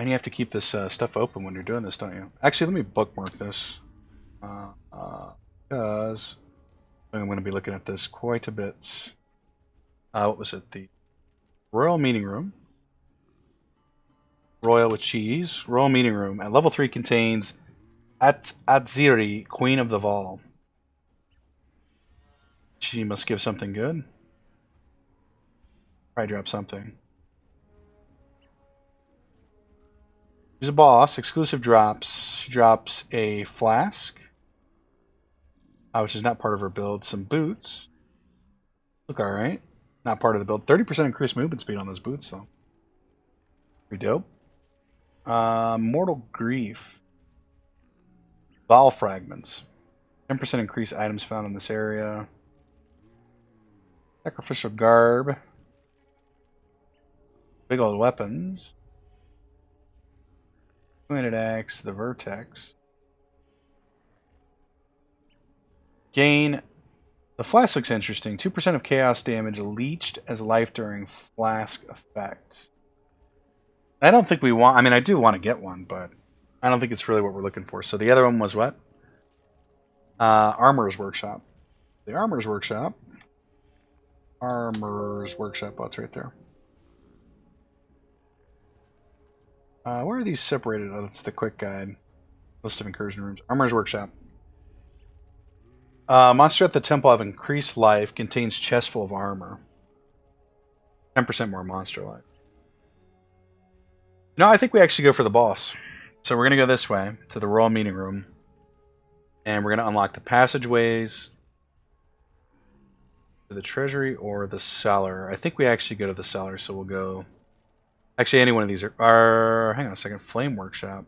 And you have to keep this stuff open when you're doing this, don't you? Actually, let me bookmark this. Because I'm going to be looking at this quite a bit. What was it? The Royal Meeting Room. Royal with cheese. Royal Meeting Room. At level 3 contains Atziri, Queen of the Vol. She must give something good. Probably drop something. She's a boss. Exclusive drops. She drops a flask, which is not part of her build. Some boots. Look alright. Not part of the build. 30% increased movement speed on those boots, though. Pretty dope. Mortal Grief. Vol fragments. 10% increased items found in this area. Sacrificial garb. Big old weapons. Two-handed axe. The vertex. Gain. The flask looks interesting. 2% of chaos damage leached as life during flask effect. I don't think we want... I mean, I do want to get one, but I don't think it's really what we're looking for. So the other one was what? Armorer's Workshop. The Armorer's Workshop. Armorer's Workshop. Oh, it's right there. Where are these separated? Oh, that's the quick guide. List of incursion rooms. Armorer's Workshop. Monster at the Temple have increased life. Contains chest full of armor. 10% more monster life. No, I think we actually go for the boss. So we're going to go this way to the Royal Meeting Room. And we're going to unlock the passageways to the treasury or the cellar. I think we actually go to the cellar, so we'll go... Actually, any one of these are... Hang on a second. Flame Workshop.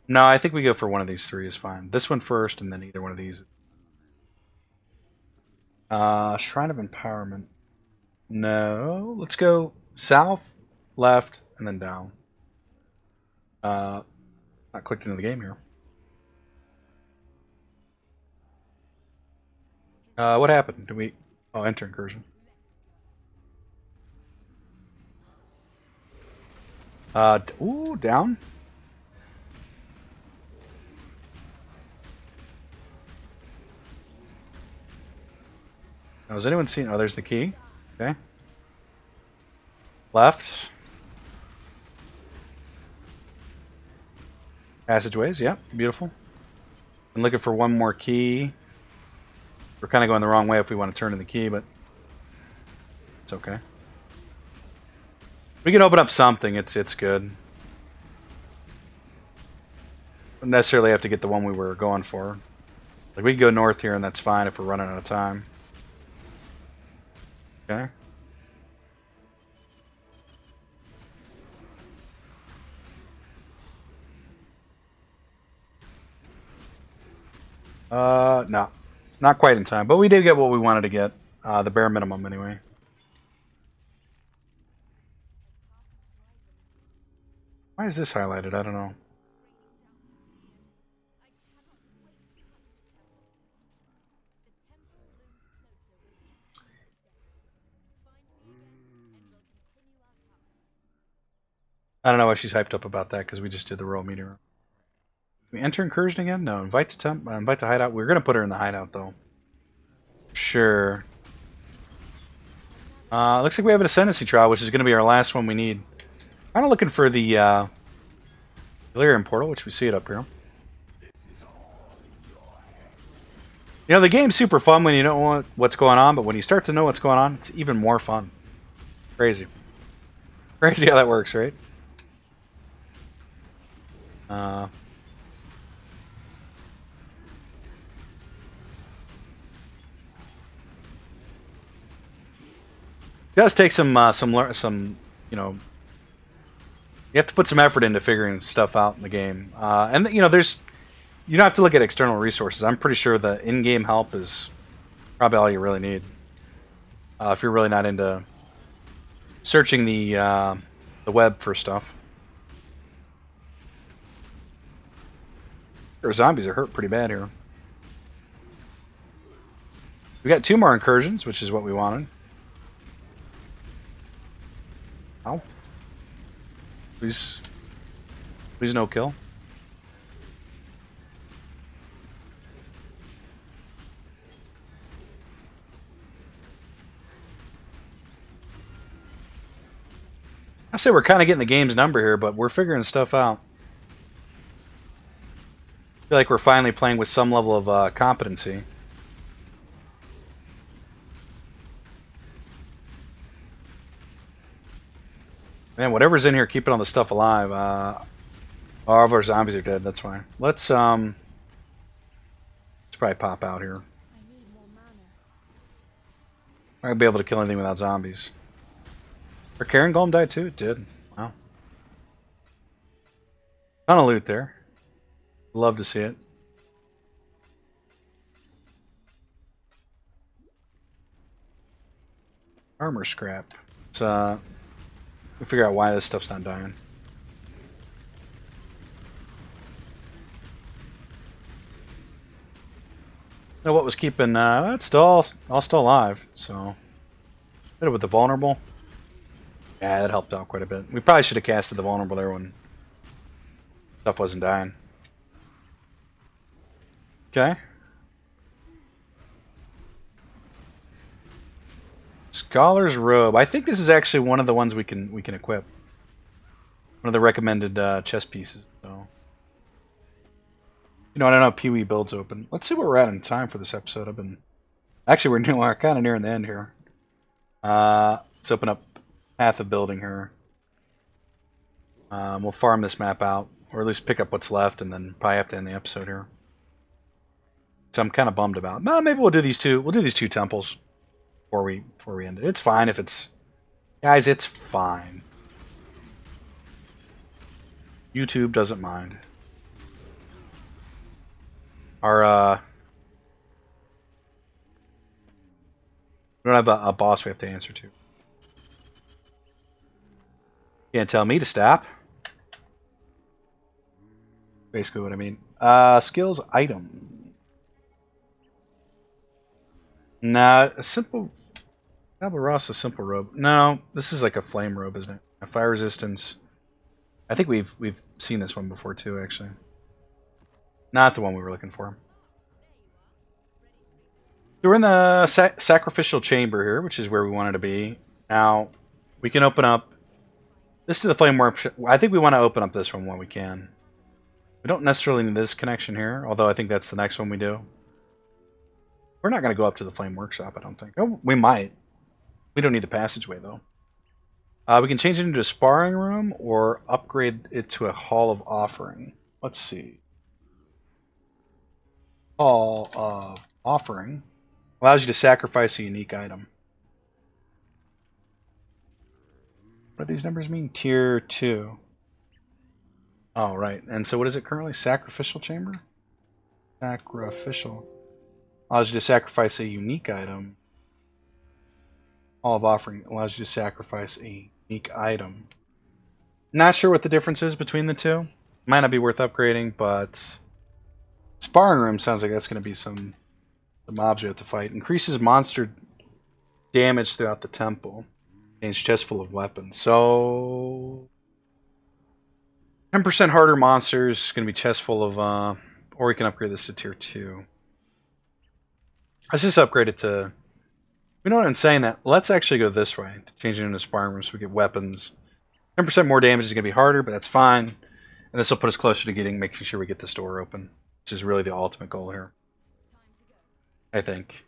No, I think we go for one of these three is fine. This one first, and then either one of these. Shrine of Empowerment. No. Let's go south, left, and then down. Not clicked into the game here. What happened? Did we... Oh, enter incursion. Ooh, down. Now, has anyone seen... Oh, there's the key. Okay. Left. Passageways, yep. Beautiful. I'm looking for one more key. We're kind of going the wrong way if we want to turn in the key, but it's okay. We can open up something. It's good. Don't necessarily have to get the one we were going for. Like we can go north here, and that's fine if we're running out of time. Okay. No. Not quite in time, but we did get what we wanted to get. The bare minimum, anyway. Why is this highlighted? I don't know. I don't know why she's hyped up about that, because we just did the Royal Meeting Room. We enter incursion again? No. Invite to hideout. We're gonna put her in the hideout though. Sure. Looks like we have an ascendancy trial, which is gonna be our last one we need. Kind of looking for the Delirium portal, which we see it up here. You know, the game's super fun when you don't know what's going on, but when you start to know what's going on, it's even more fun. Crazy. Crazy how that works, right? It does take some, you know, you have to put some effort into figuring stuff out in the game. And, you know, you don't have to look at external resources. I'm pretty sure the in-game help is probably all you really need. If you're really not into searching the web for stuff. Our zombies are hurt pretty bad here. We got 2 more incursions, which is what we wanted. Ow. Please no kill. I say we're kind of getting the game's number here, but we're figuring stuff out. I feel like we're finally playing with some level of competency. Man, whatever's in here, keeping all the stuff alive. All of our zombies are dead. That's fine. Let's probably pop out here. I'm not gonna be able to kill anything without zombies. Our Karen Golem died too? It did. Wow. Ton of loot there. Love to see it. Armor scrap. Let's we'll figure out why this stuff's not dying. Know what was keeping it's still all still alive, so hit it with the vulnerable. Yeah, that helped out quite a bit. We probably should have casted the vulnerable there when stuff wasn't dying. Okay. Scholar's Robe. I think this is actually one of the ones we can equip. One of the recommended chest pieces. So, you know, I don't know if Pee-wee builds open. Let's see where we're at in time for this episode. We're kind of nearing the end here. Let's open up Path of Building here. We'll farm this map out, or at least pick up what's left, and then probably have to end the episode here. So I'm kind of bummed about. Well, maybe we'll do these two. We'll do these 2 temples before we end it. It's fine if it's, guys. It's fine. YouTube doesn't mind. Our we don't have a boss we have to answer to. Can't tell me to stop. Basically what I mean. Skills item. Nah, a simple Ross, a simple robe. No, this is like a flame robe, isn't it? A fire resistance. I think we've seen this one before too, actually. Not the one we were looking for. So we're in the sacrificial chamber here, which is where we wanted to be. Now, we can open up. This is the flame warp. I think we want to open up this one when we can. We don't necessarily need this connection here, although I think that's the next one we do. We're not going to go up to the flame workshop, I don't think. Oh, we might. We don't need the passageway, though. We can change it into a sparring room or upgrade it to a hall of offering. Let's see. Hall of offering allows you to sacrifice a unique item. What do these numbers mean? Tier 2. Oh, right. And so what is it currently? Sacrificial chamber? Sacrificial. Allows you to sacrifice a unique item. Hall of offering allows you to sacrifice a unique item. Not sure what the difference is between the two. Might not be worth upgrading, but sparring room sounds like that's going to be some mobs we have to fight. Increases monster damage throughout the temple. Gains chest full of weapons. So 10% harder monsters. Is going to be chest full of or we can upgrade this to tier 2. Let's just upgrade it to, you know what I'm saying, that let's actually go this way. Change it into sparring room so we get weapons. 10% more damage is going to be harder, but that's fine. And this will put us closer to making sure we get this door open, which is really the ultimate goal here, I think.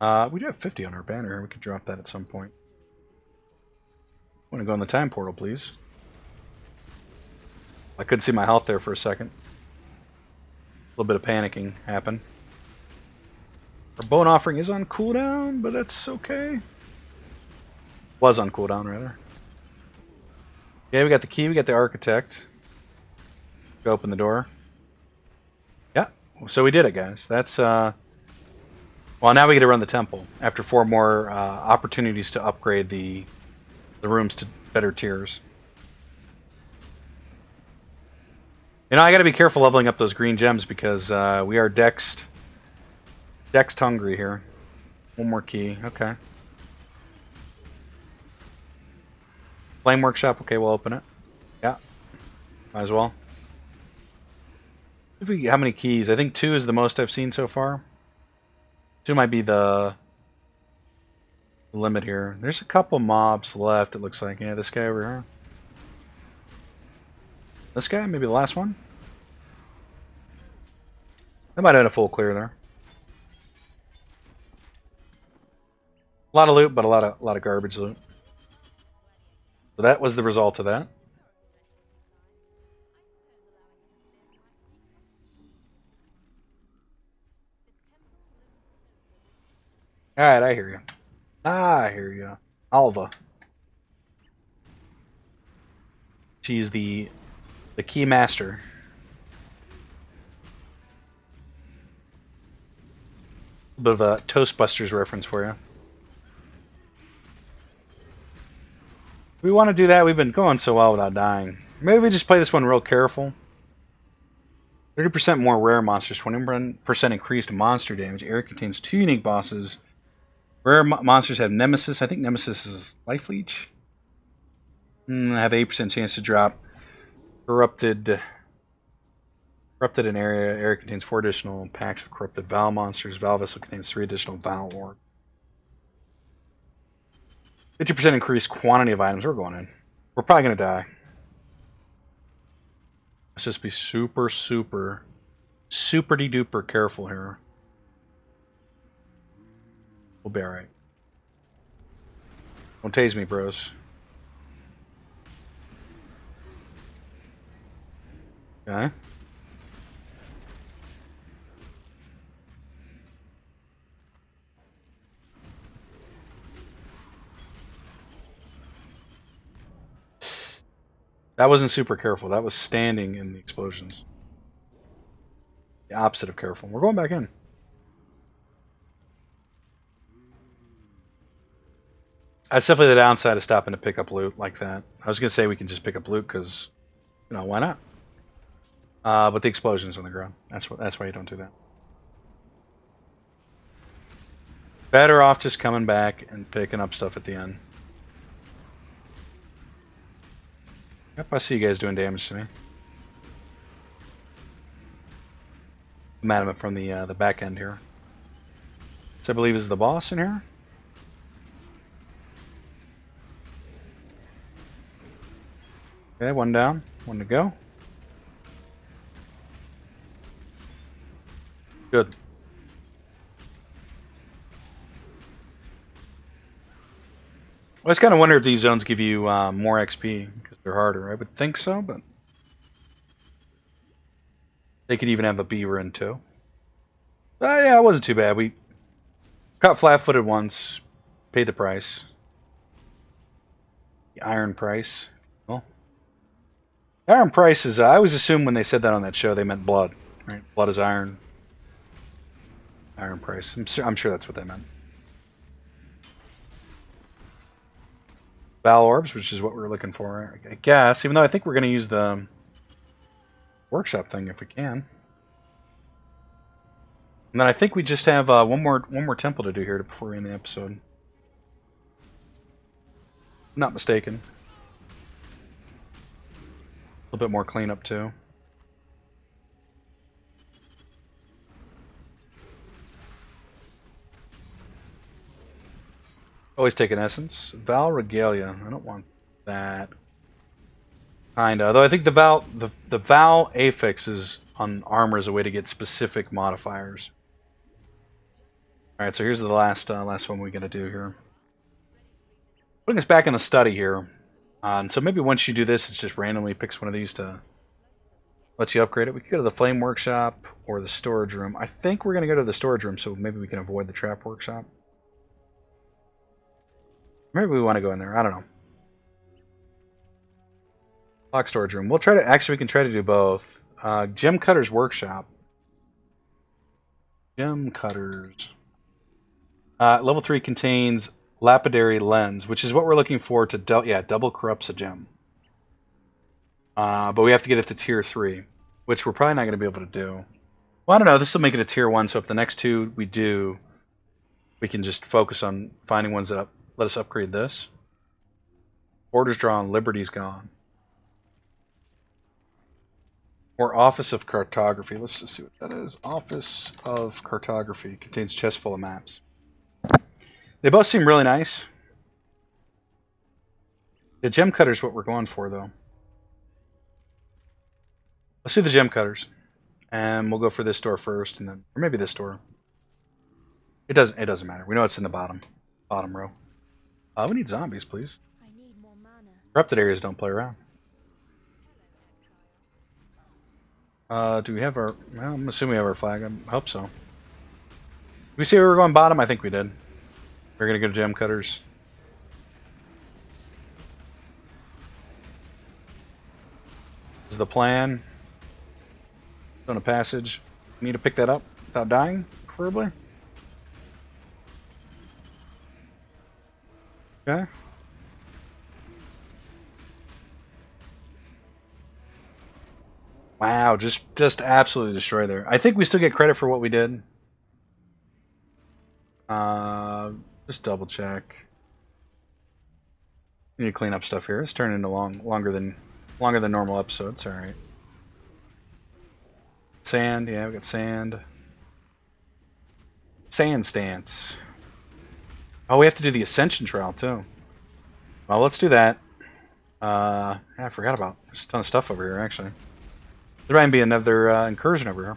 We do have 50 on our banner here. We could drop that at some point. I want to go in the time portal, please. I couldn't see my health there for a second. A little bit of panicking happened. Our bone offering is on cooldown, but that's okay. Was on cooldown, rather. Okay, we got the key, we got the architect. Go open the door. Yeah, so we did it, guys. That's, well, now we get to run the temple after 4 more opportunities to upgrade the rooms to better tiers. You know, I got to be careful leveling up those green gems because we are Dex hungry here. One more key. Okay. Flame Workshop. Okay, we'll open it. Yeah, might as well. How many keys? I think 2 is the most I've seen so far. 2 might be the limit here. There's a couple mobs left, it looks like. Yeah, this guy over here. This guy, maybe the last one. I might have had a full clear there. A lot of loot, but a lot of garbage loot. So that was the result of that. Alright, I hear you. I hear you. Alva. She's the key master. A bit of a Toastbusters reference for you. We want to do that. We've been going so well without dying. Maybe we just play this one real careful. 30% more rare monsters, 20% increased monster damage. Area contains 2 unique bosses. Rare monsters have Nemesis. I think Nemesis is Life Leech. Have 8% chance to drop. Corrupted an area. Area contains 4 additional packs of corrupted Val monsters. Val Vessel contains 3 additional Val Orb. 50% increased quantity of items. We're going in. We're probably going to die. Let's just be super de duper careful here. We'll be alright. Don't tase me, bros. Okay. That wasn't super careful. That was standing in the explosions. The opposite of careful. We're going back in. That's definitely the downside of stopping to pick up loot like that. I was going to say we can just pick up loot because, you know, why not? But the explosions on the ground. That's why you don't do that. Better off just coming back and picking up stuff at the end. Yep, I see you guys doing damage to me. I'm at him from the back end here. This, I believe, is the boss in here. Okay, one down, one to go. Good. I was kind of wondering if these zones give you more XP because they're harder. I would think so, but they could even have a beaver in too. Yeah, it wasn't too bad. We caught flat-footed once, paid the price. The iron price. Well, iron price is. I always assumed when they said that on that show they meant blood. Right? Blood is iron. Iron price. I'm sure that's what they meant. Val orbs, which is what we were looking for, I guess. Even though I think we're going to use the workshop thing if we can. And then I think we just have one more temple to do here before we end the episode. I'm not mistaken. A little bit more cleanup too. Always take an essence. Val Regalia. I don't want that. Kinda. Though I think the Val affixes on armor is a way to get specific modifiers. Alright, so here's the last one we're gonna do here. Putting us back in the study here. And so maybe once you do this, it just randomly picks one of these to let you upgrade it. We could go to the Flame Workshop or the Storage Room. I think we're gonna go to the Storage Room, so maybe we can avoid the Trap Workshop. Maybe we want to go in there. I don't know. Lock Storage Room. We'll try to. Actually, we can try to do both. Gem Cutter's Workshop. Gem Cutters. Level 3 contains Lapidary Lens, which is what we're looking for to double corrupts a gem. But we have to get it to tier 3, which we're probably not going to be able to do. Well, I don't know. This will make it a tier 1, so if the next 2 we do, we can just focus on finding ones that let us upgrade this. Borders drawn. Liberty's gone. Or Office of Cartography. Let's just see what that is. Office of Cartography contains a chest full of maps. They both seem really nice. The gem cutter's what we're going for, though. Let's do the gem cutters, and we'll go for this door first, and then, or maybe this door. It doesn't matter. We know it's in the bottom row. We need zombies, please. I need more mana. Corrupted areas don't play around. Do we have our? Well, I'm assuming we have our flag. I hope so. Did we see we were going bottom? I think we did. We're gonna go to gem cutters. This is the plan. On a passage. We need to pick that up without dying, preferably. Okay. Wow, just absolutely destroy there. I think we still get credit for what we did. Just double check. We need to clean up stuff here. It's turning into longer than normal episodes. All right. Sand, yeah, we got sand. Sand stance. Oh, we have to do the ascension trial too. Well, let's do that. Yeah, I forgot about. There's a ton of stuff over here actually. There might be another incursion over here.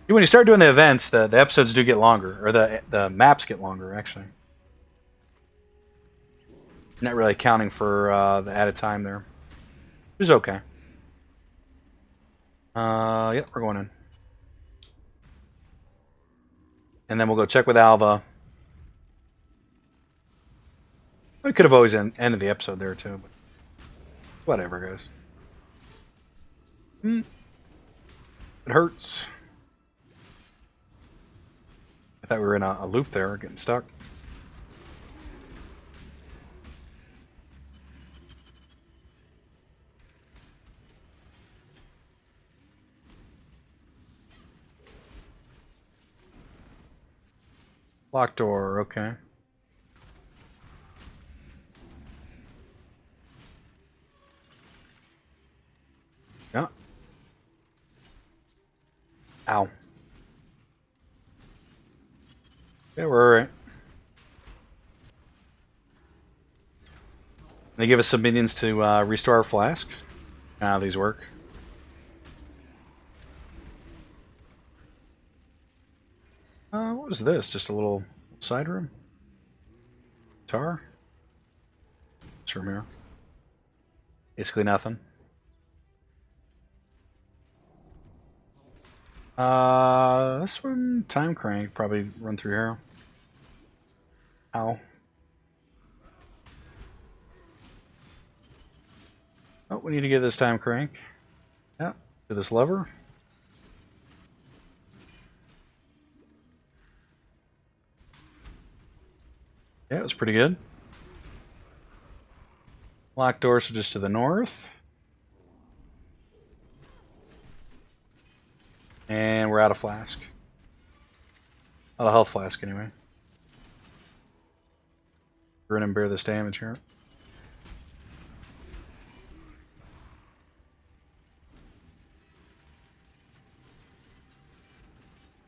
When you start doing the events, the episodes do get longer, or the maps get longer actually. Not really accounting for the added time there. Which is okay. Yep, we're going in. And then we'll go check with Alva. We could have always ended the episode there too, but whatever, guys. It hurts. I thought we were in a loop there, getting stuck. Locked door, okay. Yeah. Ow. Yeah, we're alright. They give us some minions to restore our flask. How these work. What was this? Just a little side room? Tar? This room here. Basically nothing. This one, time crank, probably run through here. Ow. Oh, we need to get this time crank. Yeah, to this lever. Yeah, it was pretty good. Locked doors are just to the north. And we're out of flask. Out of health flask, anyway. Grin and bear this damage here.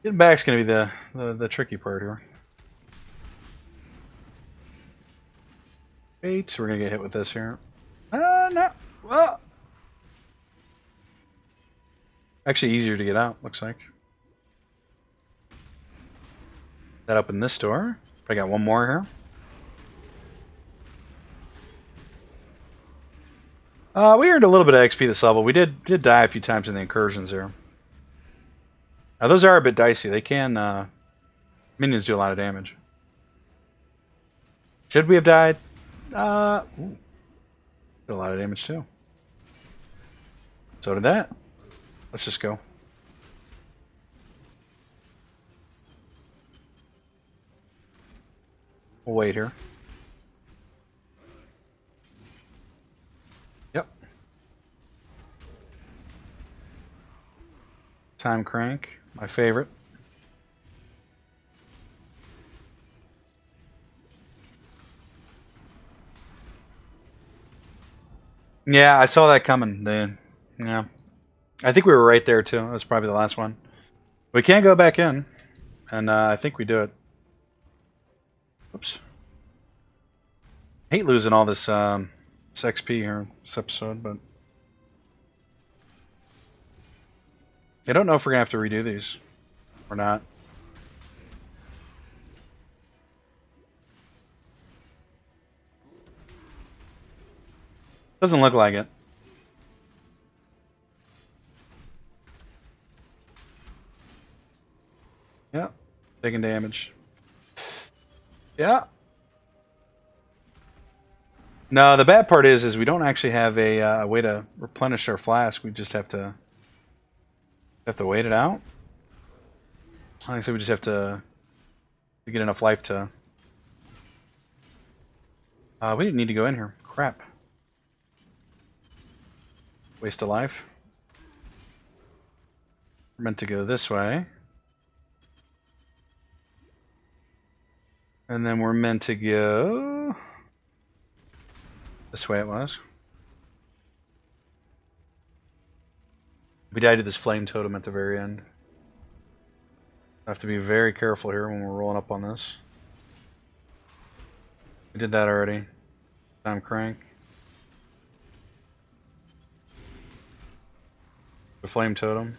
Getting back's gonna be the tricky part here. Eight, so we're gonna get hit with this here. No. Whoa. Actually easier to get out, looks like. That opened this door. I got one more here. We earned a little bit of XP this level. We did die a few times in the incursions there. Now those are a bit dicey. They can minions do a lot of damage. Should we have died? Did a lot of damage too. So did that. Let's just go. We'll wait here. Yep. Time crank, my favorite. Yeah, I saw that coming. Yeah, I think we were right there too. That was probably the last one. We can't go back in, and I think we do it. Oops. Hate losing all this XP here this episode, but I don't know if we're gonna have to redo these or not. Doesn't look like it. Yeah, taking damage. Yeah. No, the bad part is we don't actually have a way to replenish our flask. We just have to wait it out. I think so. We just have to get enough life to. We didn't need to go in here. Crap. Waste of life. We're meant to go this way. And then we're meant to go this way it was. We died to this flame totem at the very end. I have to be very careful here when we're rolling up on this. We did that already. Time crank. The flame totem.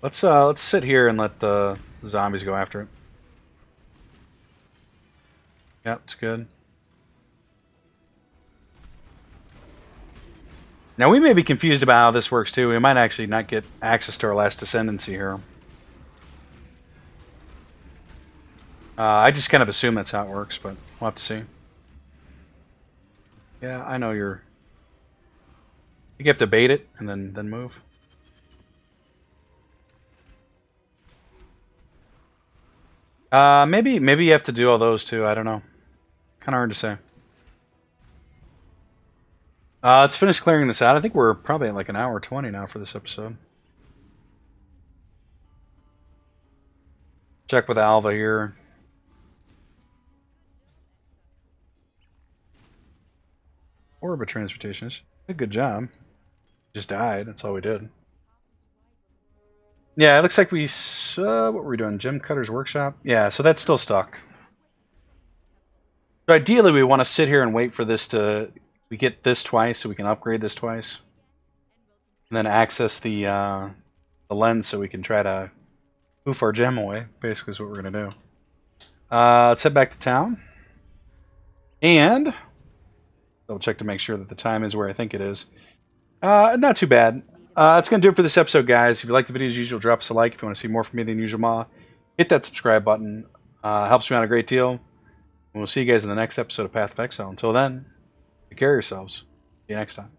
Let's sit here and let the zombies go after it. Yep, it's good. Now we may be confused about how this works too. We might actually not get access to our last ascendancy here. I just kind of assume that's how it works, but we'll have to see. Yeah, I know you have to bait it and then move. Maybe you have to do all those too. I don't know. Kind of hard to say. Let's finish clearing this out. I think we're probably at like an hour 20 now for this episode. Check with Alva here. Orbit transportations. A good job. Just died. That's all we did. Yeah, it looks like we. What were we doing? Gem Cutter's Workshop? Yeah, so that's still stuck. So ideally, we want to sit here and wait for this to. We get this twice, so we can upgrade this twice. And then access the lens so we can try to poof our gem away, basically, is what we're going to do. Let's head back to town. And double check to make sure that the time is where I think it is. Not too bad. That's going to do it for this episode, guys. If you like the video as usual, drop us a like. If you want to see more from me than usual, MaW, hit that subscribe button. Helps me out a great deal. And we'll see you guys in the next episode of Path of Exile. Until then, take care of yourselves. See you next time.